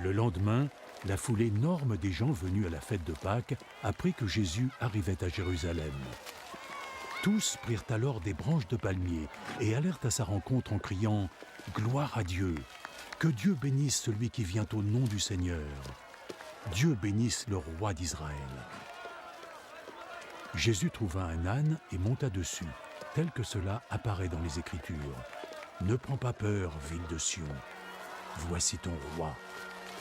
Le lendemain, la foule énorme des gens venus à la fête de Pâques apprit que Jésus arrivait à Jérusalem. Tous prirent alors des branches de palmier et allèrent à sa rencontre en criant « Gloire à Dieu ! Que Dieu bénisse celui qui vient au nom du Seigneur ! Dieu bénisse le roi d'Israël !» Jésus trouva un âne et monta dessus, tel que cela apparaît dans les Écritures. « Ne prends pas peur, ville de Sion. Voici ton roi,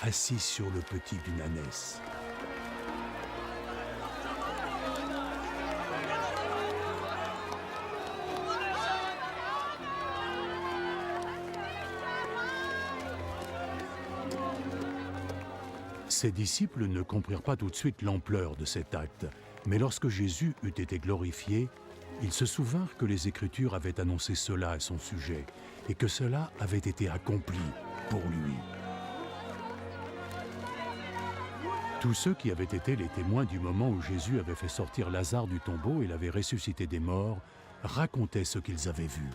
assis sur le petit d'une ânesse. » Ses disciples ne comprirent pas tout de suite l'ampleur de cet acte, mais lorsque Jésus eut été glorifié, ils se souvinrent que les Écritures avaient annoncé cela à son sujet et que cela avait été accompli pour lui. Tous ceux qui avaient été les témoins du moment où Jésus avait fait sortir Lazare du tombeau et l'avait ressuscité des morts racontaient ce qu'ils avaient vu.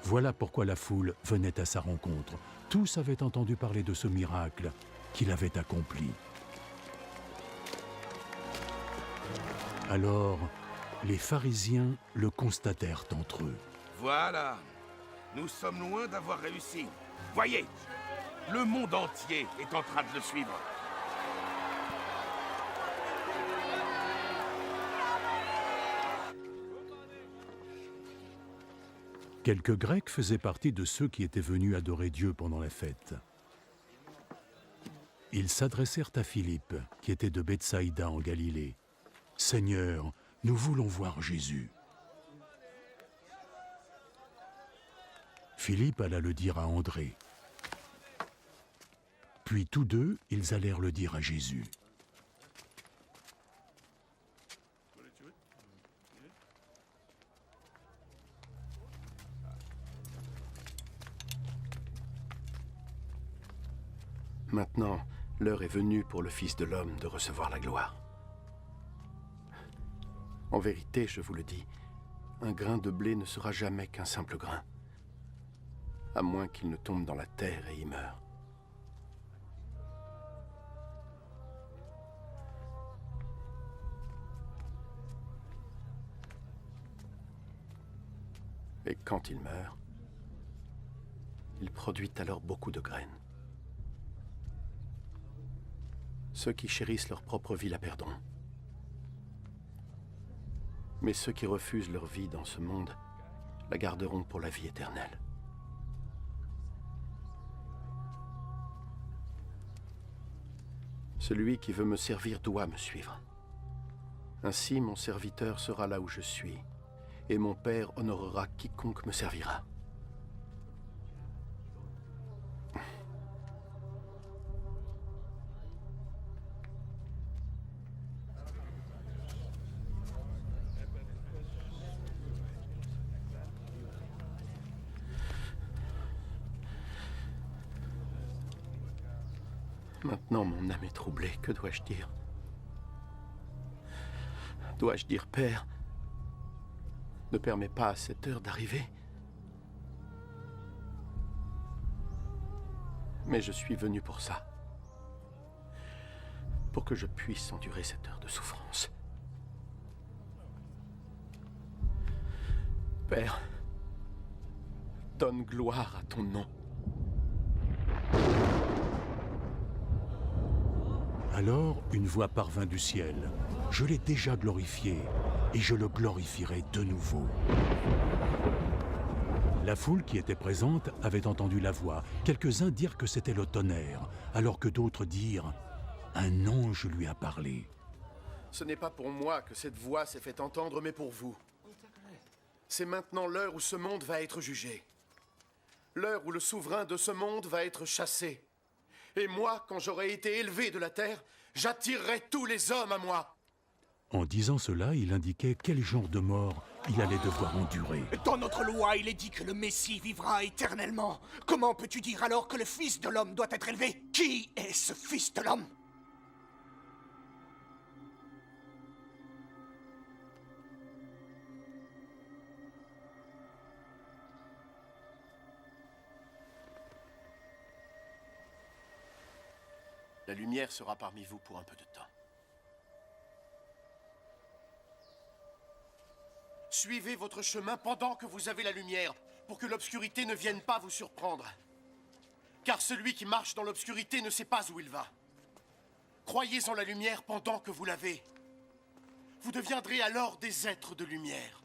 Voilà pourquoi la foule venait à sa rencontre. Tous avaient entendu parler de ce miracle qu'il avait accompli. Alors, les pharisiens le constatèrent entre eux. Voilà, nous sommes loin d'avoir réussi. Voyez, le monde entier est en train de le suivre. Quelques Grecs faisaient partie de ceux qui étaient venus adorer Dieu pendant la fête. Ils s'adressèrent à Philippe, qui était de Bethsaïda en Galilée. « Seigneur, nous voulons voir Jésus. » Philippe alla le dire à André. Puis tous deux, ils allèrent le dire à Jésus. Maintenant, l'heure est venue pour le Fils de l'homme de recevoir la gloire. En vérité, je vous le dis, un grain de blé ne sera jamais qu'un simple grain, à moins qu'il ne tombe dans la terre et y meure. Et quand il meurt, il produit alors beaucoup de graines. Ceux qui chérissent leur propre vie la perdront. Mais ceux qui refusent leur vie dans ce monde la garderont pour la vie éternelle. Celui qui veut me servir doit me suivre. Ainsi, mon serviteur sera là où je suis, et mon Père honorera quiconque me servira. Maintenant, mon âme est troublée. Que dois-je dire? Dois-je dire, Père, ne permets pas à cette heure d'arriver? Mais je suis venu pour ça. Pour que je puisse endurer cette heure de souffrance. Père, donne gloire à ton nom. Alors, une voix parvint du ciel. « Je l'ai déjà glorifié, et je le glorifierai de nouveau. » La foule qui était présente avait entendu la voix. Quelques-uns dirent que c'était le tonnerre, alors que d'autres dirent « Un ange lui a parlé. » Ce n'est pas pour moi que cette voix s'est fait entendre, mais pour vous. C'est maintenant l'heure où ce monde va être jugé. L'heure où le souverain de ce monde va être chassé. Et moi, quand j'aurai été élevé de la terre, j'attirerai tous les hommes à moi. En disant cela, il indiquait quel genre de mort il allait devoir endurer. Dans notre loi, il est dit que le Messie vivra éternellement. Comment peux-tu dire alors que le Fils de l'homme doit être élevé? Qui est ce Fils de l'homme? La lumière sera parmi vous pour un peu de temps. Suivez votre chemin pendant que vous avez la lumière, pour que l'obscurité ne vienne pas vous surprendre. Car celui qui marche dans l'obscurité ne sait pas où il va. Croyez en la lumière pendant que vous l'avez. Vous deviendrez alors des êtres de lumière.